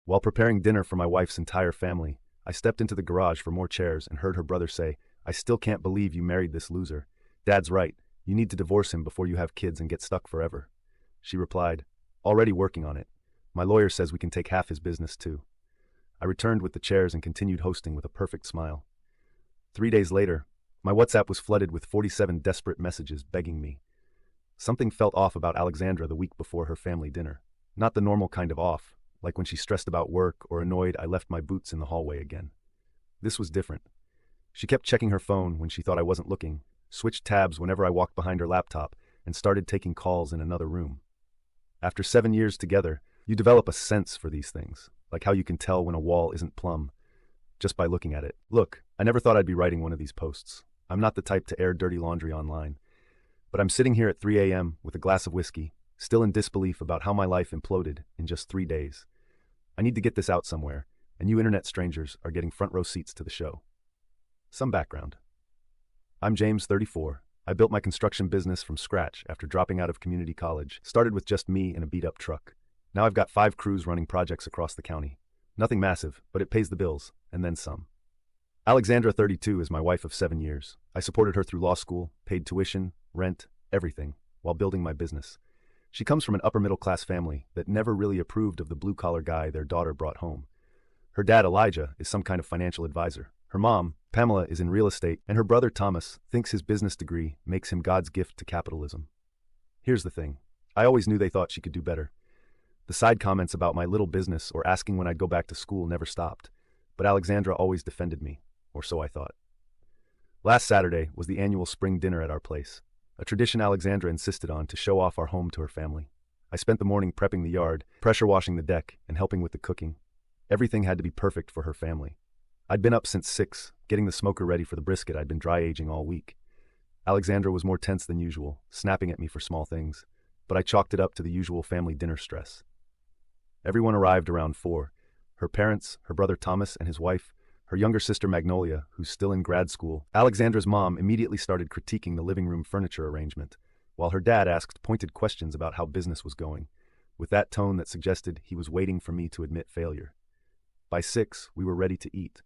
While preparing dinner for my wife's entire family, I stepped into the garage for more chairs and heard her brother say, "I still can't believe you married this loser. Dad's right, you need to divorce him before you have kids and get stuck forever." She replied, "Already working on it. My lawyer says we can take half his business too." I returned with the chairs and continued hosting with a perfect smile. 3 days later, my WhatsApp was flooded with 47 desperate messages begging me. Something felt off about Alexandra the week before her family dinner. Not the normal kind of off, like when she stressed about work or annoyed I left my boots in the hallway again. This was different. She kept checking her phone when she thought I wasn't looking, switched tabs whenever I walked behind her laptop, and started taking calls in another room. After 7 years together, you develop a sense for these things, like how you can tell when a wall isn't plumb, just by looking at it. Look, I never thought I'd be writing one of these posts. I'm not the type to air dirty laundry online. But I'm sitting here at 3 a.m. with a glass of whiskey, still in disbelief about how my life imploded in just 3 days. I need to get this out somewhere, and you internet strangers are getting front row seats to the show. Some background. I'm James, 34. I built my construction business from scratch after dropping out of community college. Started with just me and a beat-up truck. Now I've got 5 crews running projects across the county. Nothing massive, but it pays the bills, and then some. Alexandra, 32, is my wife of 7 years. I supported her through law school, paid tuition, rent, everything, while building my business. She comes from an upper-middle-class family that never really approved of the blue-collar guy their daughter brought home. Her dad, Elijah, is some kind of financial advisor. Her mom, Pamela, is in real estate, and her brother, Thomas, thinks his business degree makes him God's gift to capitalism. Here's the thing. I always knew they thought she could do better. The side comments about my little business or asking when I'd go back to school never stopped, but Alexandra always defended me, or so I thought. Last Saturday was the annual spring dinner at our place, a tradition Alexandra insisted on to show off our home to her family. I spent the morning prepping the yard, pressure washing the deck, and helping with the cooking. Everything had to be perfect for her family. I'd been up since 6, getting the smoker ready for the brisket I'd been dry aging all week. Alexandra was more tense than usual, snapping at me for small things, but I chalked it up to the usual family dinner stress. Everyone arrived around 4. Her parents, her brother Thomas and his wife, her younger sister Magnolia, who's still in grad school. Alexandra's mom immediately started critiquing the living room furniture arrangement, while her dad asked pointed questions about how business was going, with that tone that suggested he was waiting for me to admit failure. By 6, we were ready to eat.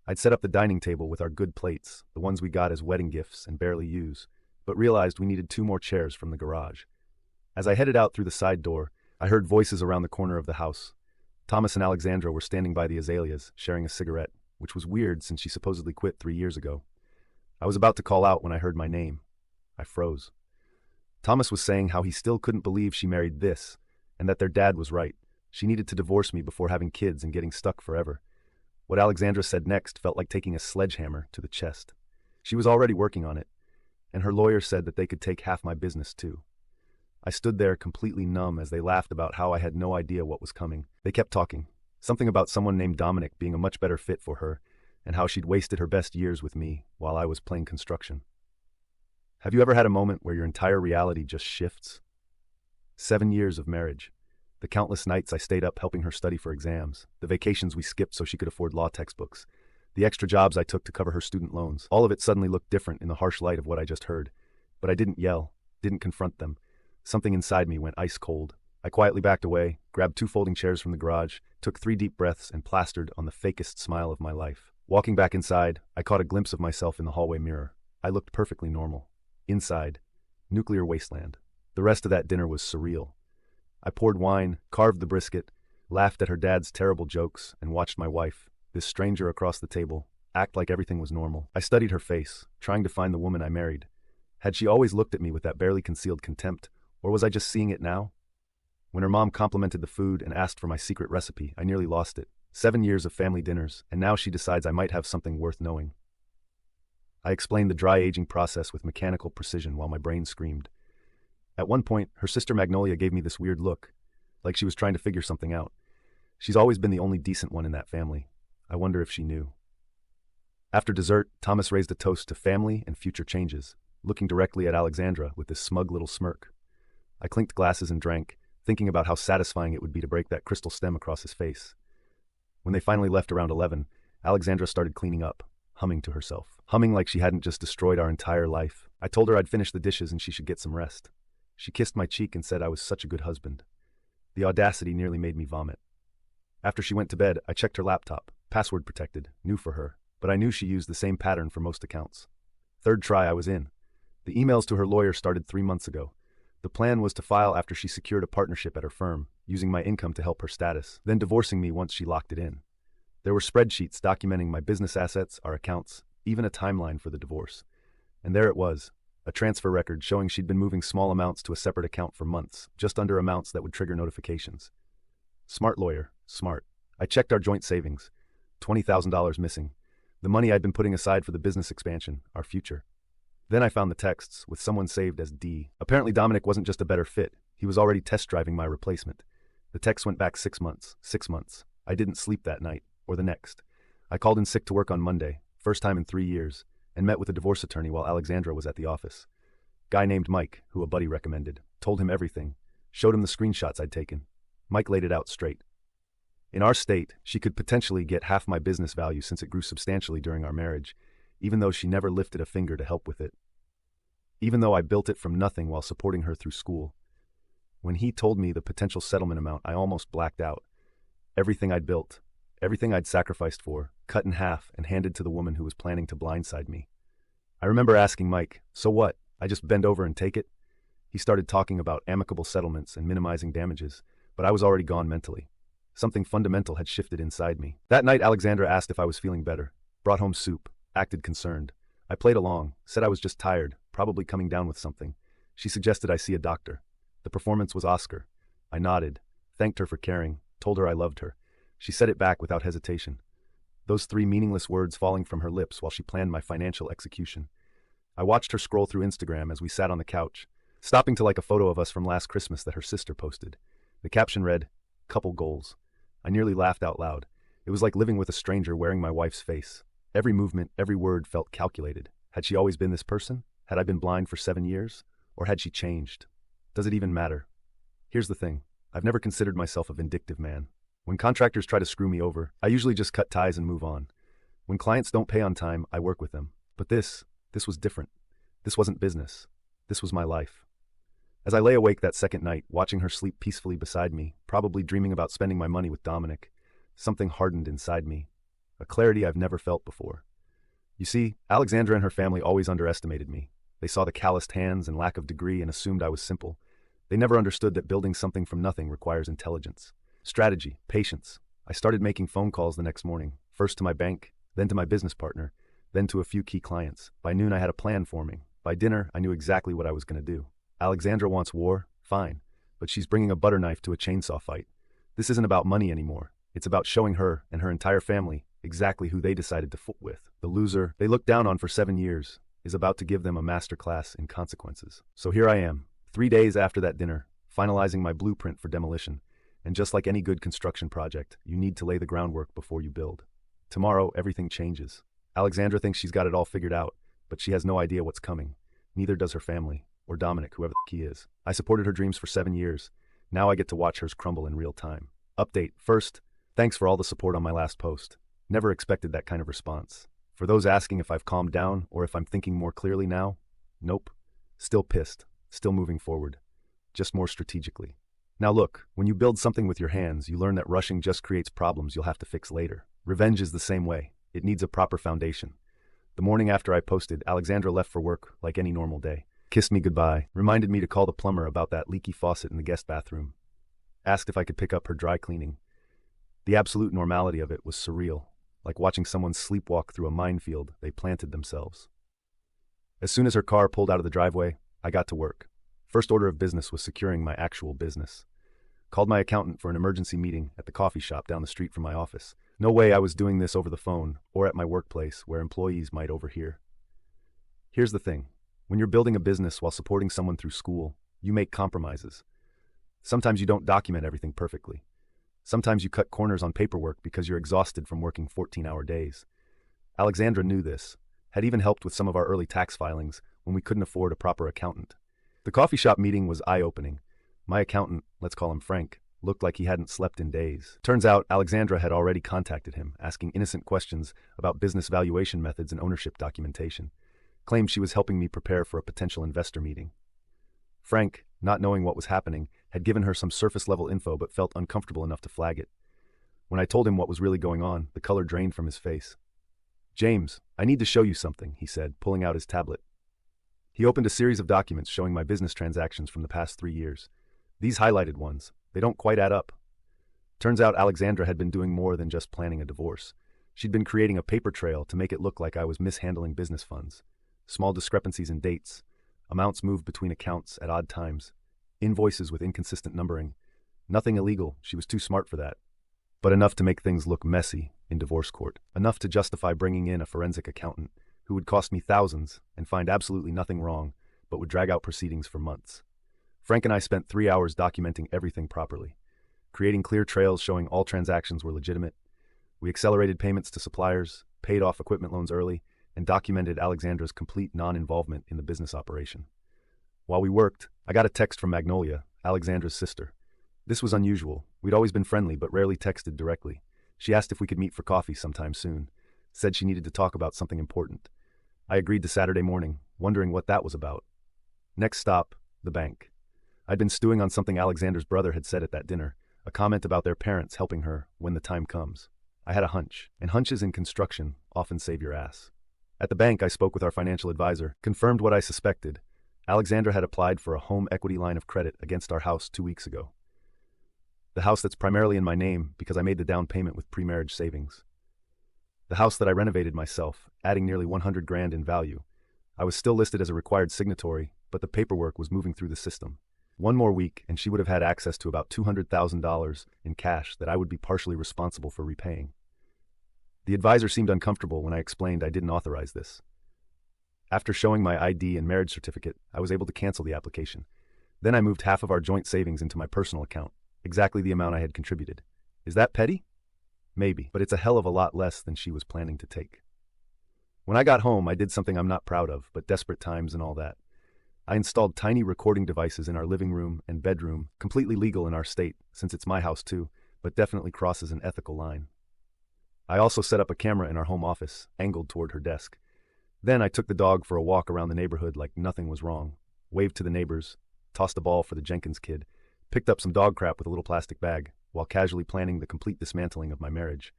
I'd set up the dining table with our good plates, the ones we got as wedding gifts and barely use, but realized we needed 2 more chairs from the garage. As I headed out through the side door, I heard voices around the corner of the house. Thomas and Alexandra were standing by the azaleas, sharing a cigarette, which was weird since she supposedly quit 3 years ago. I was about to call out when I heard my name. I froze. Thomas was saying how he still couldn't believe she married this, and that their dad was right. She needed to divorce me before having kids and getting stuck forever. What Alexandra said next felt like taking a sledgehammer to the chest. She was already working on it, and her lawyer said that they could take half my business too. I stood there completely numb as they laughed about how I had no idea what was coming. They kept talking. Something about someone named Dominic being a much better fit for her, and how she'd wasted her best years with me while I was playing construction. Have you ever had a moment where your entire reality just shifts? 7 years of marriage. The countless nights I stayed up helping her study for exams, the vacations we skipped so she could afford law textbooks, the extra jobs I took to cover her student loans. All of it suddenly looked different in the harsh light of what I just heard. But I didn't yell, didn't confront them. Something inside me went ice cold. I quietly backed away, grabbed 2 folding chairs from the garage, took 3 deep breaths, and plastered on the fakest smile of my life. Walking back inside, I caught a glimpse of myself in the hallway mirror. I looked perfectly normal. Inside, nuclear wasteland. The rest of that dinner was surreal. I poured wine, carved the brisket, laughed at her dad's terrible jokes, and watched my wife, this stranger across the table, act like everything was normal. I studied her face, trying to find the woman I married. Had she always looked at me with that barely concealed contempt, or was I just seeing it now? When her mom complimented the food and asked for my secret recipe, I nearly lost it. 7 years of family dinners, and now she decides I might have something worth knowing. I explained the dry aging process with mechanical precision while my brain screamed. At one point, her sister Magnolia gave me this weird look, like she was trying to figure something out. She's always been the only decent one in that family. I wonder if she knew. After dessert, Thomas raised a toast to family and future changes, looking directly at Alexandra with this smug little smirk. I clinked glasses and drank, thinking about how satisfying it would be to break that crystal stem across his face. When they finally left around 11, Alexandra started cleaning up, humming to herself. Humming like she hadn't just destroyed our entire life. I told her I'd finish the dishes and she should get some rest. She kissed my cheek and said I was such a good husband. The audacity nearly made me vomit. After she went to bed, I checked her laptop, password protected, new for her, but I knew she used the same pattern for most accounts. Third try, I was in. The emails to her lawyer started 3 months ago. The plan was to file after she secured a partnership at her firm, using my income to help her status, then divorcing me once she locked it in. There were spreadsheets documenting my business assets, our accounts, even a timeline for the divorce. And there it was, a transfer record showing she'd been moving small amounts to a separate account for months, just under amounts that would trigger notifications. Smart lawyer, smart. I checked our joint savings. $20,000 missing. The money I'd been putting aside for the business expansion, our future. Then I found the texts, with someone saved as D. Apparently Dominic wasn't just a better fit, he was already test driving my replacement. The text went back 6 months. 6 months. I didn't sleep that night, or the next. I called in sick to work on Monday, first time in 3 years, and met with a divorce attorney while Alexandra was at the office. Guy named Mike, who a buddy recommended, told him everything, showed him the screenshots I'd taken. Mike laid it out straight. In our state, she could potentially get half my business value since it grew substantially during our marriage, even though she never lifted a finger to help with it. Even though I built it from nothing while supporting her through school. When he told me the potential settlement amount, I almost blacked out. Everything I'd built, everything I'd sacrificed for, cut in half and handed to the woman who was planning to blindside me. I remember asking Mike, so what, I just bend over and take it? He started talking about amicable settlements and minimizing damages, but I was already gone mentally. Something fundamental had shifted inside me. That night, Alexandra asked if I was feeling better, brought home soup, acted concerned. I played along, said I was just tired, probably coming down with something. She suggested I see a doctor. The performance was Oscar. I nodded, thanked her for caring, told her I loved her. She said it back without hesitation. Those 3 meaningless words falling from her lips while she planned my financial execution. I watched her scroll through Instagram as we sat on the couch, stopping to like a photo of us from last Christmas that her sister posted. The caption read, "Couple goals." I nearly laughed out loud. It was like living with a stranger wearing my wife's face. Every movement, every word felt calculated. Had she always been this person? Had I been blind for 7 years? Or had she changed? Does it even matter? Here's the thing. I've never considered myself a vindictive man. When contractors try to screw me over, I usually just cut ties and move on. When clients don't pay on time, I work with them. But this was different. This wasn't business. This was my life. As I lay awake that second night, watching her sleep peacefully beside me, probably dreaming about spending my money with Dominic, something hardened inside me. A clarity I've never felt before. You see, Alexandra and her family always underestimated me. They saw the calloused hands and lack of degree and assumed I was simple. They never understood that building something from nothing requires intelligence, strategy, patience. I started making phone calls the next morning, first to my bank, then to my business partner, then to a few key clients. By noon, I had a plan forming. By dinner, I knew exactly what I was going to do. Alexandra wants war, fine, but she's bringing a butter knife to a chainsaw fight. This isn't about money anymore. It's about showing her and her entire family exactly who they decided to foot with. The loser they looked down on for 7 years is about to give them a masterclass in consequences. So here I am, 3 days after that dinner, finalizing my blueprint for demolition. And just like any good construction project, you need to lay the groundwork before you build. Tomorrow, everything changes. Alexandra thinks she's got it all figured out, but she has no idea what's coming. Neither does her family, or Dominic, whoever he is. I supported her dreams for 7 years. Now I get to watch hers crumble in real time. Update. First, thanks for all the support on my last post. Never expected that kind of response. For those asking if I've calmed down or if I'm thinking more clearly now, nope. Still pissed, still moving forward, just more strategically. Now look, when you build something with your hands, you learn that rushing just creates problems you'll have to fix later. Revenge is the same way. It needs a proper foundation. The morning after I posted, Alexandra left for work like any normal day. Kissed me goodbye, reminded me to call the plumber about that leaky faucet in the guest bathroom. Asked if I could pick up her dry cleaning. The absolute normality of it was surreal, like watching someone sleepwalk through a minefield they planted themselves. As soon as her car pulled out of the driveway, I got to work. First order of business was securing my actual business. Called my accountant for an emergency meeting at the coffee shop down the street from my office. No way I was doing this over the phone or at my workplace where employees might overhear. Here's the thing. When you're building a business while supporting someone through school, you make compromises. Sometimes you don't document everything perfectly. Sometimes you cut corners on paperwork because you're exhausted from working 14-hour days. Alexandra knew this, had even helped with some of our early tax filings when we couldn't afford a proper accountant. The coffee shop meeting was eye-opening. My accountant, let's call him Frank, looked like he hadn't slept in days. Turns out Alexandra had already contacted him, asking innocent questions about business valuation methods and ownership documentation. Claimed she was helping me prepare for a potential investor meeting. Frank, not knowing what was happening, had given her some surface-level info but felt uncomfortable enough to flag it. When I told him what was really going on, the color drained from his face. "James, I need to show you something," he said, pulling out his tablet. He opened a series of documents showing my business transactions from the past 3 years. These highlighted ones, they don't quite add up. Turns out Alexandra had been doing more than just planning a divorce. She'd been creating a paper trail to make it look like I was mishandling business funds. Small discrepancies in dates, amounts moved between accounts at odd times, invoices with inconsistent numbering. Nothing illegal, she was too smart for that. But enough to make things look messy in divorce court. Enough to justify bringing in a forensic accountant who would cost me thousands and find absolutely nothing wrong, but would drag out proceedings for months. Frank and I spent 3 hours documenting everything properly, creating clear trails showing all transactions were legitimate. We accelerated payments to suppliers, paid off equipment loans early, and documented Alexandra's complete non-involvement in the business operation. While we worked, I got a text from Magnolia, Alexandra's sister. This was unusual. We'd always been friendly but rarely texted directly. She asked if we could meet for coffee sometime soon, said she needed to talk about something important. I agreed to Saturday morning, wondering what that was about. Next stop, the bank. I'd been stewing on something Alexandra's brother had said at that dinner, a comment about their parents helping her when the time comes. I had a hunch, and hunches in construction often save your ass. At the bank, I spoke with our financial advisor, confirmed what I suspected. Alexandra had applied for a home equity line of credit against our house 2 weeks ago. The house that's primarily in my name because I made the down payment with pre-marriage savings. The house that I renovated myself, adding nearly 100 grand in value. I was still listed as a required signatory, but the paperwork was moving through the system. 1 more week, and she would have had access to about $200,000 in cash that I would be partially responsible for repaying. The advisor seemed uncomfortable when I explained I didn't authorize this. After showing my ID and marriage certificate, I was able to cancel the application. Then I moved half of our joint savings into my personal account, exactly the amount I had contributed. Is that petty? Maybe, but it's a hell of a lot less than she was planning to take. When I got home, I did something I'm not proud of, but desperate times and all that. I installed tiny recording devices in our living room and bedroom, completely legal in our state, since it's my house too, but definitely crosses an ethical line. I also set up a camera in our home office, angled toward her desk. Then I took the dog for a walk around the neighborhood like nothing was wrong, waved to the neighbors, tossed a ball for the Jenkins kid, picked up some dog crap with a little plastic bag, while casually planning the complete dismantling of my marriage.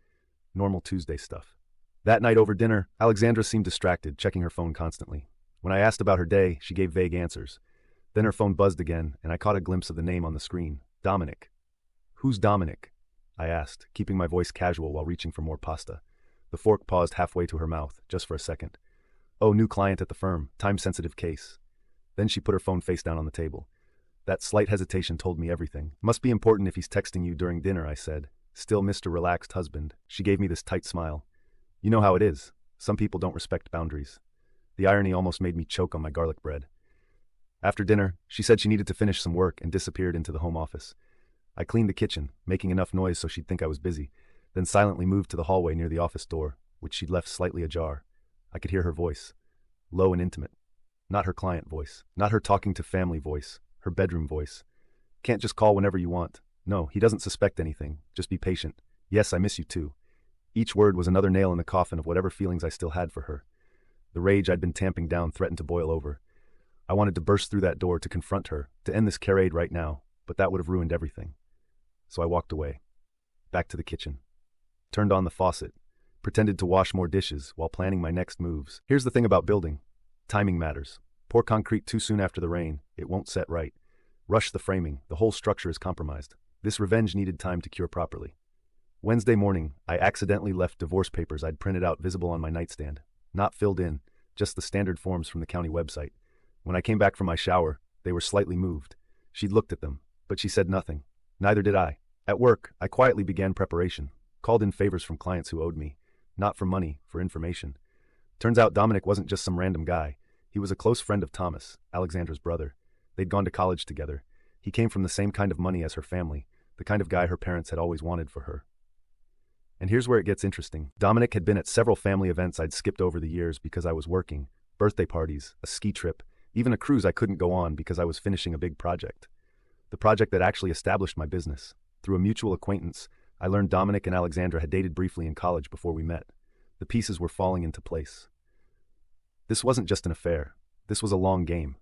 Normal Tuesday stuff. That night over dinner, Alexandra seemed distracted, checking her phone constantly. When I asked about her day, she gave vague answers. Then her phone buzzed again, and I caught a glimpse of the name on the screen. Dominic. "Who's Dominic?" I asked, keeping my voice casual while reaching for more pasta. The fork paused halfway to her mouth, just for a second. "Oh, new client at the firm, time-sensitive case." Then she put her phone face down on the table. That slight hesitation told me everything. "Must be important if he's texting you during dinner," I said. Still Mr. Relaxed husband. She gave me this tight smile. "You know how it is. Some people don't respect boundaries." The irony almost made me choke on my garlic bread. After dinner, she said she needed to finish some work and disappeared into the home office. I cleaned the kitchen, making enough noise so she'd think I was busy, then silently moved to the hallway near the office door, which she'd left slightly ajar. I could hear her voice, low and intimate. Not her client voice, not her talking to family voice, her bedroom voice. "Can't just call whenever you want. No, he doesn't suspect anything. Just be patient. Yes, I miss you too." Each word was another nail in the coffin of whatever feelings I still had for her. The rage I'd been tamping down threatened to boil over. I wanted to burst through that door to confront her, to end this charade right now, but that would have ruined everything. So I walked away. Back to the kitchen. Turned on the faucet. Pretended to wash more dishes while planning my next moves. Here's the thing about building. Timing matters. Pour concrete too soon after the rain, it won't set right. Rush the framing, the whole structure is compromised. This revenge needed time to cure properly. Wednesday morning, I accidentally left divorce papers I'd printed out visible on my nightstand. Not filled in, just the standard forms from the county website. When I came back from my shower, they were slightly moved. She'd looked at them, but she said nothing. Neither did I. At work, I quietly began preparation. Called in favors from clients who owed me. Not for money, for information. Turns out Dominic wasn't just some random guy. He was a close friend of Thomas, Alexandra's brother. They'd gone to college together. He came from the same kind of money as her family, the kind of guy her parents had always wanted for her. And here's where it gets interesting. Dominic had been at several family events I'd skipped over the years because I was working. Birthday parties, a ski trip, even a cruise I couldn't go on because I was finishing a big project. The project that actually established my business. Through a mutual acquaintance, I learned Dominic and Alexandra had dated briefly in college before we met. The pieces were falling into place. This wasn't just an affair. This was a long game.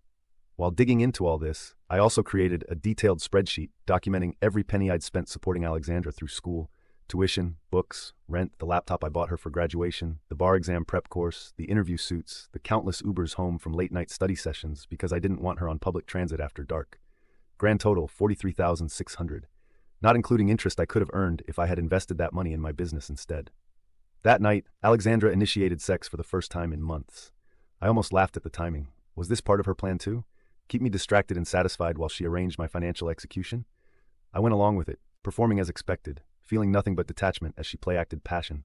While digging into all this, I also created a detailed spreadsheet documenting every penny I'd spent supporting Alexandra through school, Tuition, books, rent, the laptop I bought her for graduation, the bar exam prep course, the interview suits, the countless Ubers home from late-night study sessions because I didn't want her on public transit after dark. Grand total, $43,600. Not including interest I could have earned if I had invested that money in my business instead. That night, Alexandra initiated sex for the first time in months. I almost laughed at the timing. Was this part of her plan too? Keep me distracted and satisfied while she arranged my financial execution? I went along with it, performing as expected, feeling nothing but detachment as she play-acted passion.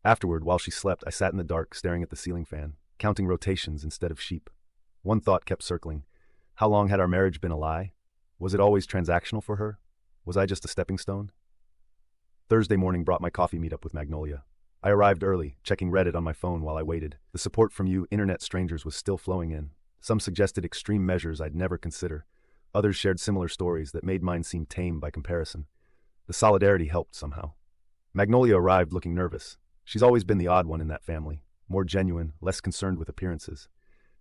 Afterward, while she slept, I sat in the dark, staring at the ceiling fan, counting rotations instead of sheep. One thought kept circling. How long had our marriage been a lie? Was it always transactional for her? Was I just a stepping stone? Thursday morning brought my coffee meetup with Magnolia. I arrived early, checking Reddit on my phone while I waited. The support from you internet strangers was still flowing in. Some suggested extreme measures I'd never consider. Others shared similar stories that made mine seem tame by comparison. The solidarity helped somehow. Magnolia arrived looking nervous. She's always been the odd one in that family, more genuine, less concerned with appearances.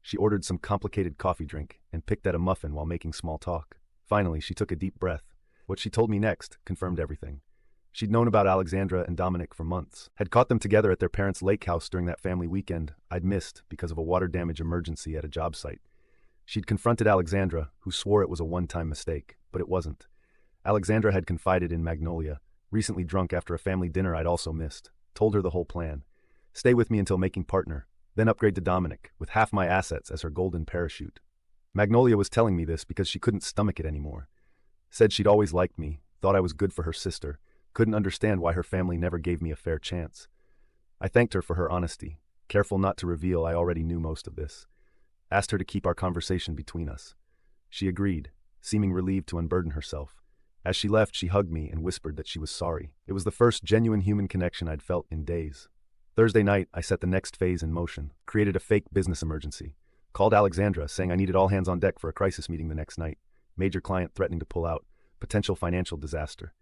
She ordered some complicated coffee drink and picked at a muffin while making small talk. Finally, she took a deep breath. What she told me next confirmed everything. She'd known about Alexandra and Dominic for months, had caught them together at their parents' lake house during that family weekend I'd missed because of a water damage emergency at a job site. She'd confronted Alexandra, who swore it was a one-time mistake, but it wasn't. Alexandra had confided in Magnolia, recently drunk after a family dinner I'd also missed, told her the whole plan. Stay with me until making partner, then upgrade to Dominic, with half my assets as her golden parachute. Magnolia was telling me this because she couldn't stomach it anymore. Said she'd always liked me, thought I was good for her sister, couldn't understand why her family never gave me a fair chance. I thanked her for her honesty, careful not to reveal I already knew most of this. Asked her to keep our conversation between us. She agreed, seeming relieved to unburden herself. As she left, she hugged me and whispered that she was sorry. It was the first genuine human connection I'd felt in days. Thursday night, I set the next phase in motion, created a fake business emergency. Called Alexandra, saying I needed all hands on deck for a crisis meeting the next night. Major client threatening to pull out. Potential financial disaster.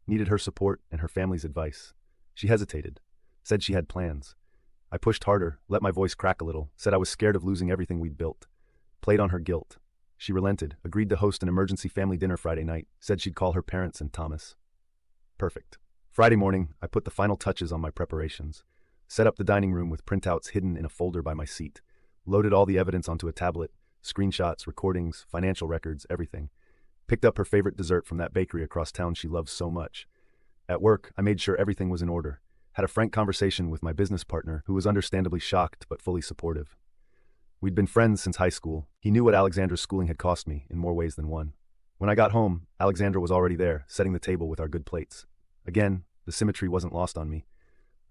Needed her support and her family's advice. She hesitated. Said she had plans. I pushed harder, let my voice crack a little, said I was scared of losing everything we'd built. Played on her guilt. She relented, agreed to host an emergency family dinner Friday night, said she'd call her parents and Thomas. Perfect. Friday morning, I put the final touches on my preparations. Set up the dining room with printouts hidden in a folder by my seat. Loaded all the evidence onto a tablet, screenshots, recordings, financial records, everything. Picked up her favorite dessert from that bakery across town she loves so much. At work, I made sure everything was in order. Had a frank conversation with my business partner, who was understandably shocked but fully supportive. We'd been friends since high school. He knew what Alexandra's schooling had cost me, in more ways than one. When I got home, Alexandra was already there, setting the table with our good plates. Again, the symmetry wasn't lost on me.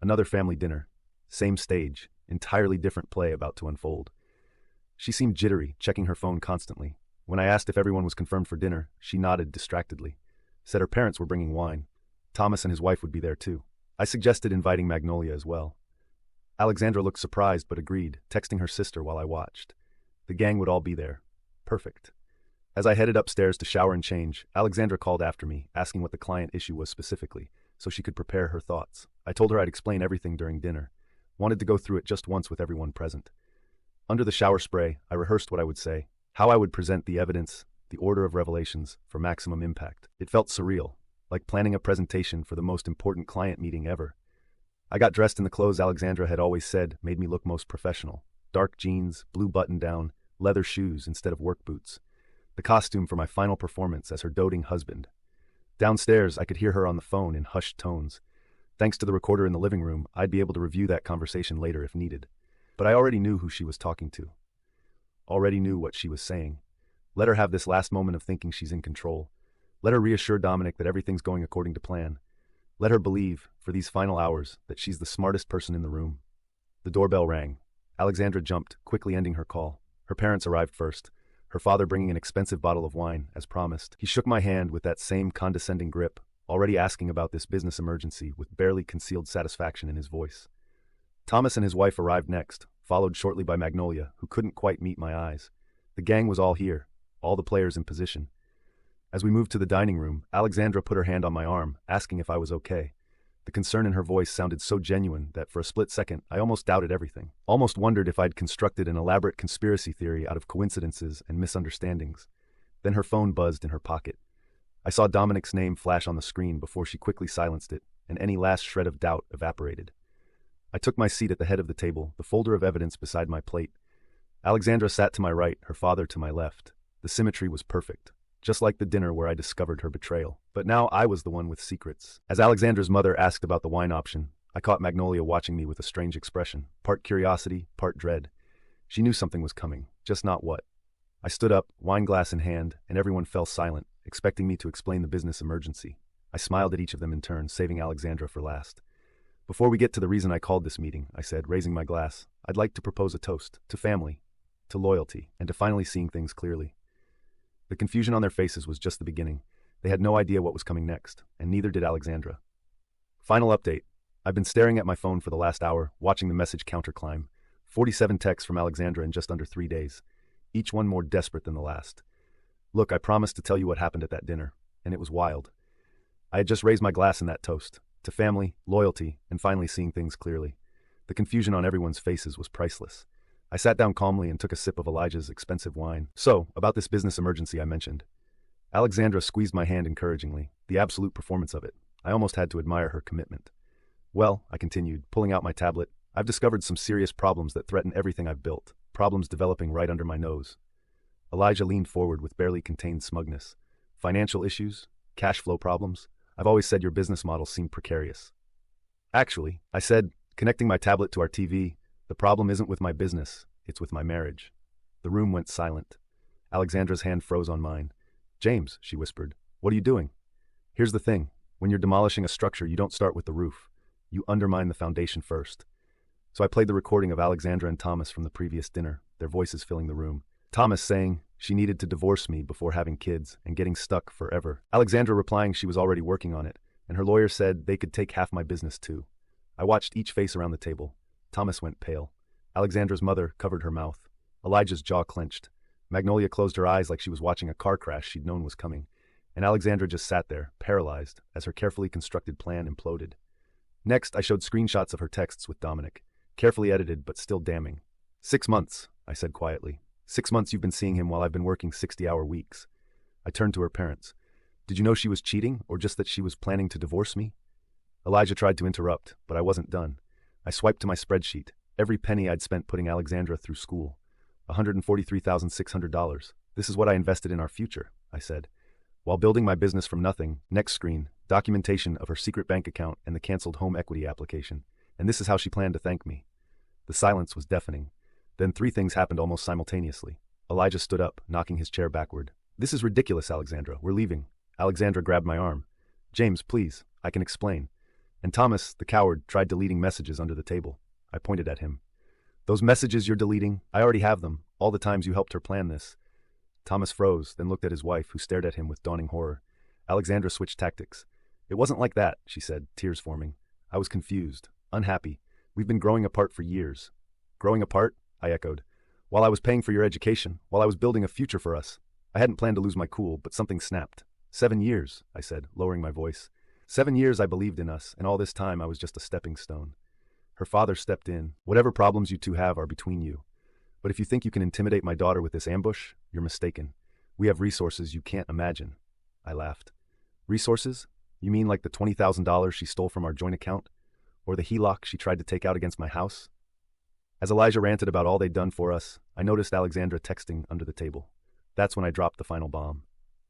Another family dinner. Same stage, entirely different play about to unfold. She seemed jittery, checking her phone constantly. When I asked if everyone was confirmed for dinner, she nodded distractedly. Said her parents were bringing wine. Thomas and his wife would be there too. I suggested inviting Magnolia as well. Alexandra looked surprised but agreed, texting her sister while I watched. The gang would all be there. Perfect. As I headed upstairs to shower and change, Alexandra called after me, asking what the client issue was specifically, so she could prepare her thoughts. I told her I'd explain everything during dinner. Wanted to go through it just once with everyone present. Under the shower spray, I rehearsed what I would say, how I would present the evidence, the order of revelations, for maximum impact. It felt surreal, like planning a presentation for the most important client meeting ever. I got dressed in the clothes Alexandra had always said made me look most professional. Dark jeans, blue button-down, leather shoes instead of work boots. The costume for my final performance as her doting husband. Downstairs, I could hear her on the phone in hushed tones. Thanks to the recorder in the living room, I'd be able to review that conversation later if needed. But I already knew who she was talking to. Already knew what she was saying. Let her have this last moment of thinking she's in control. Let her reassure Dominic that everything's going according to plan. Let her believe, for these final hours, that she's the smartest person in the room. The doorbell rang. Alexandra jumped, quickly ending her call. Her parents arrived first, her father bringing an expensive bottle of wine, as promised. He shook my hand with that same condescending grip, already asking about this business emergency with barely concealed satisfaction in his voice. Thomas and his wife arrived next, followed shortly by Magnolia, who couldn't quite meet my eyes. The gang was all here, all the players in position. As we moved to the dining room, Alexandra put her hand on my arm, asking if I was okay. The concern in her voice sounded so genuine that for a split second, I almost doubted everything. Almost wondered if I'd constructed an elaborate conspiracy theory out of coincidences and misunderstandings. Then her phone buzzed in her pocket. I saw Dominic's name flash on the screen before she quickly silenced it, and any last shred of doubt evaporated. I took my seat at the head of the table, the folder of evidence beside my plate. Alexandra sat to my right, her father to my left. The symmetry was perfect, just like the dinner where I discovered her betrayal. But now I was the one with secrets. As Alexandra's mother asked about the wine option, I caught Magnolia watching me with a strange expression, part curiosity, part dread. She knew something was coming, just not what. I stood up, wine glass in hand, and everyone fell silent, expecting me to explain the business emergency. I smiled at each of them in turn, saving Alexandra for last. Before we get to the reason I called this meeting, I said, raising my glass, I'd like to propose a toast to family, to loyalty, and to finally seeing things clearly. The confusion on their faces was just the beginning. They had no idea what was coming next, and neither did Alexandra. Final update. I've been staring at my phone for the last hour, watching the message counter climb. 47 texts from Alexandra in just under 3 days, each one more desperate than the last. Look, I promised to tell you what happened at that dinner, and it was wild. I had just raised my glass in that toast, to family, loyalty, and finally seeing things clearly. The confusion on everyone's faces was priceless. I sat down calmly and took a sip of Elijah's expensive wine. So, about this business emergency I mentioned. Alexandra squeezed my hand encouragingly, the absolute performance of it. I almost had to admire her commitment. Well, I continued, pulling out my tablet, I've discovered some serious problems that threaten everything I've built, problems developing right under my nose. Elijah leaned forward with barely contained smugness. Financial issues? Cash flow problems? I've always said your business model seemed precarious. Actually, I said, connecting my tablet to our TV, the problem isn't with my business, it's with my marriage. The room went silent. Alexandra's hand froze on mine. James, she whispered, what are you doing? Here's the thing, when you're demolishing a structure, you don't start with the roof. You undermine the foundation first. So I played the recording of Alexandra and Thomas from the previous dinner, their voices filling the room. Thomas saying she needed to divorce me before having kids and getting stuck forever. Alexandra replying she was already working on it, and her lawyer said they could take half my business too. I watched each face around the table. Thomas went pale. Alexandra's mother covered her mouth. Elijah's jaw clenched. Magnolia closed her eyes like she was watching a car crash she'd known was coming. And Alexandra just sat there, paralyzed, as her carefully constructed plan imploded. Next, I showed screenshots of her texts with Dominic. Carefully edited, but still damning. 6 months, I said quietly. 6 months you've been seeing him while I've been working 60-hour weeks. I turned to her parents. Did you know she was cheating, or just that she was planning to divorce me? Elijah tried to interrupt, but I wasn't done. I swiped to my spreadsheet, every penny I'd spent putting Alexandra through school. $143,600. This is what I invested in our future, I said. While building my business from nothing, next screen, documentation of her secret bank account and the canceled home equity application. And this is how she planned to thank me. The silence was deafening. Then 3 things happened almost simultaneously. Elijah stood up, knocking his chair backward. This is ridiculous, Alexandra. We're leaving. Alexandra grabbed my arm. James, please. I can explain. And Thomas, the coward, tried deleting messages under the table. I pointed at him. Those messages you're deleting, I already have them. All the times you helped her plan this. Thomas froze, then looked at his wife, who stared at him with dawning horror. Alexandra switched tactics. It wasn't like that, she said, tears forming. I was confused, unhappy. We've been growing apart for years. Growing apart? I echoed. While I was paying for your education, while I was building a future for us. I hadn't planned to lose my cool, but something snapped. 7 years, I said, lowering my voice. 7 years I believed in us, and all this time I was just a stepping stone. Her father stepped in. Whatever problems you two have are between you. But if you think you can intimidate my daughter with this ambush, you're mistaken. We have resources you can't imagine. I laughed. Resources? You mean like the $20,000 she stole from our joint account? Or the HELOC she tried to take out against my house? As Elijah ranted about all they'd done for us, I noticed Alexandra texting under the table. That's when I dropped the final bomb.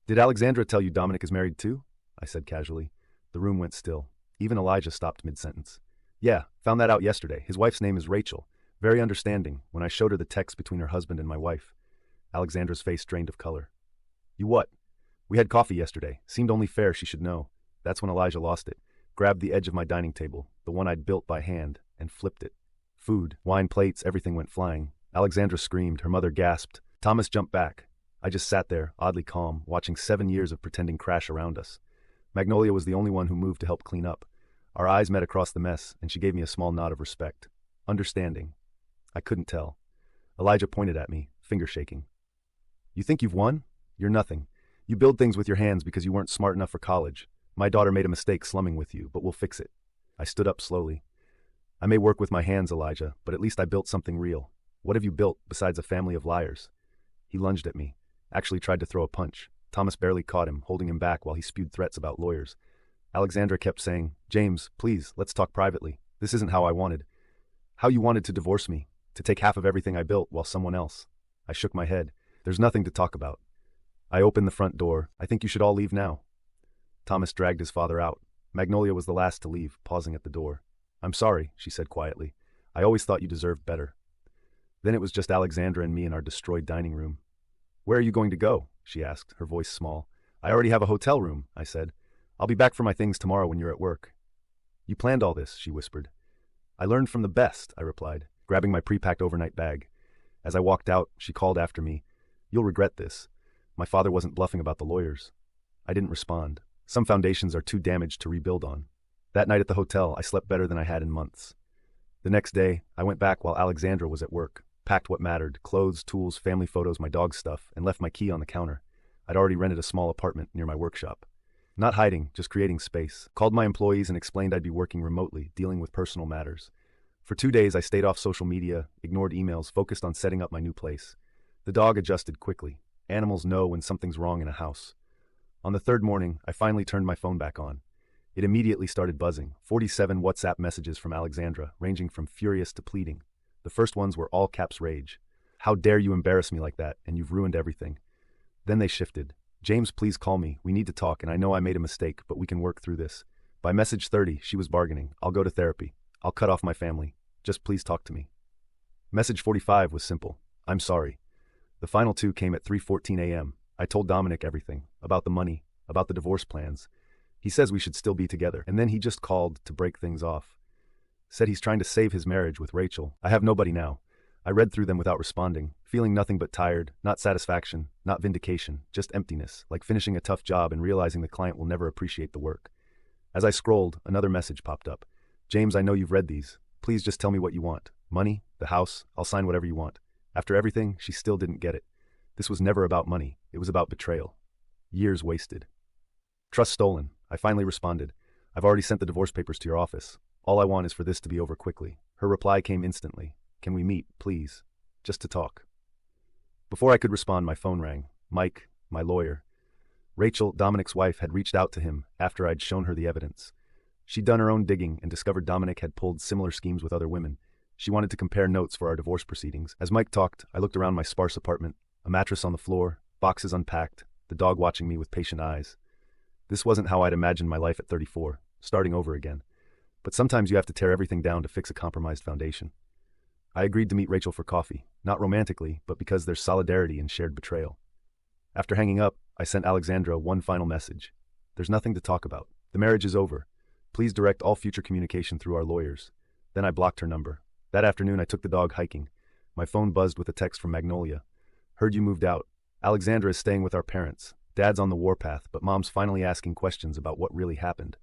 Did Alexandra tell you Dominic is married too? I said casually. The room went still. Even Elijah stopped mid-sentence. Yeah, found that out yesterday. His wife's name is Rachel. Very understanding when I showed her the text between her husband and my wife. Alexandra's face drained of color. You what? We had coffee yesterday. Seemed only fair she should know. That's when Elijah lost it. Grabbed the edge of my dining table, the one I'd built by hand, and flipped it. Food, wine plates, everything went flying. Alexandra screamed, her mother gasped. Thomas jumped back. I just sat there, oddly calm, watching 7 years of pretending crash around us. Magnolia was the only one who moved to help clean up. Our eyes met across the mess, and she gave me a small nod of respect. Understanding. I couldn't tell. Elijah pointed at me, finger shaking. You think you've won? You're nothing. You build things with your hands because you weren't smart enough for college. My daughter made a mistake slumming with you, but we'll fix it. I stood up slowly. I may work with my hands, Elijah, but at least I built something real. What have you built besides a family of liars? He lunged at me, actually tried to throw a punch. Thomas barely caught him, holding him back while he spewed threats about lawyers. Alexandra kept saying, James, please, let's talk privately. This isn't how I wanted. How you wanted to divorce me, to take half of everything I built while someone else. I shook my head. There's nothing to talk about. I opened the front door. I think you should all leave now. Thomas dragged his father out. Magnolia was the last to leave, pausing at the door. I'm sorry, she said quietly. I always thought you deserved better. Then it was just Alexandra and me in our destroyed dining room. Where are you going to go? She asked, her voice small. I already have a hotel room, I said. I'll be back for my things tomorrow when you're at work. You planned all this, she whispered. I learned from the best, I replied, grabbing my pre-packed overnight bag. As I walked out, she called after me. You'll regret this. My father wasn't bluffing about the lawyers. I didn't respond. Some foundations are too damaged to rebuild on. That night at the hotel, I slept better than I had in months. The next day, I went back while Alexandra was at work, packed what mattered, clothes, tools, family photos, my dog's stuff, and left my key on the counter. I'd already rented a small apartment near my workshop. Not hiding, just creating space. Called my employees and explained I'd be working remotely, dealing with personal matters. For 2 days, I stayed off social media, ignored emails, focused on setting up my new place. The dog adjusted quickly. Animals know when something's wrong in a house. On the third morning, I finally turned my phone back on. It immediately started buzzing. 47 WhatsApp messages from Alexandra, ranging from furious to pleading. The first ones were all caps rage. How dare you embarrass me like that, and you've ruined everything. Then they shifted. James, please call me. We need to talk, and I know I made a mistake, but we can work through this. By message 30, she was bargaining. I'll go to therapy. I'll cut off my family. Just please talk to me. Message 45 was simple. I'm sorry. The final two came at 3:14 a.m. I told Dominic everything. About the money. About the divorce plans. He says we should still be together, and then he just called to break things off. Said he's trying to save his marriage with Rachel. I have nobody now. I read through them without responding, feeling nothing but tired, not satisfaction, not vindication, just emptiness, like finishing a tough job and realizing the client will never appreciate the work. As I scrolled, another message popped up. James, I know you've read these. Please just tell me what you want. Money? The house? I'll sign whatever you want. After everything, she still didn't get it. This was never about money. It was about betrayal. Years wasted. Trust stolen. I finally responded. I've already sent the divorce papers to your office. All I want is for this to be over quickly. Her reply came instantly. Can we meet, please? Just to talk. Before I could respond, my phone rang. Mike, my lawyer. Rachel, Dominic's wife, had reached out to him after I'd shown her the evidence. She'd done her own digging and discovered Dominic had pulled similar schemes with other women. She wanted to compare notes for our divorce proceedings. As Mike talked, I looked around my sparse apartment. A mattress on the floor, boxes unpacked, the dog watching me with patient eyes. This wasn't how I'd imagined my life at 34, starting over again. But sometimes you have to tear everything down to fix a compromised foundation. I agreed to meet Rachel for coffee, not romantically, but because there's solidarity in shared betrayal. After hanging up, I sent Alexandra one final message. There's nothing to talk about. The marriage is over. Please direct all future communication through our lawyers. Then I blocked her number. That afternoon, I took the dog hiking. My phone buzzed with a text from Magnolia. Heard you moved out. Alexandra is staying with our parents. Dad's on the warpath, but Mom's finally asking questions about what really happened.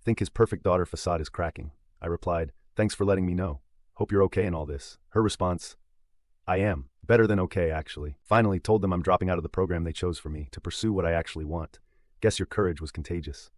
Think his perfect daughter facade is cracking. I replied, thanks for letting me know. Hope you're okay in all this. Her response, I am. Better than okay, actually. Finally told them I'm dropping out of the program they chose for me to pursue what I actually want. Guess your courage was contagious.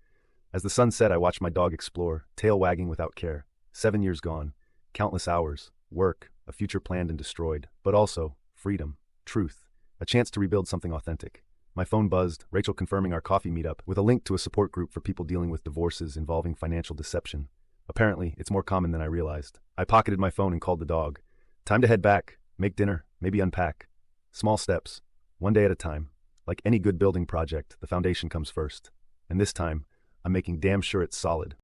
As the sun set, I watched my dog explore, tail wagging without care. 7 years gone. Countless hours. Work. A future planned and destroyed. But also, freedom. Truth. A chance to rebuild something authentic. My phone buzzed, Rachel confirming our coffee meetup with a link to a support group for people dealing with divorces involving financial deception. Apparently, it's more common than I realized. I pocketed my phone and called the dog. Time to head back, make dinner, maybe unpack. Small steps, one day at a time. Like any good building project, the foundation comes first. And this time, I'm making damn sure it's solid.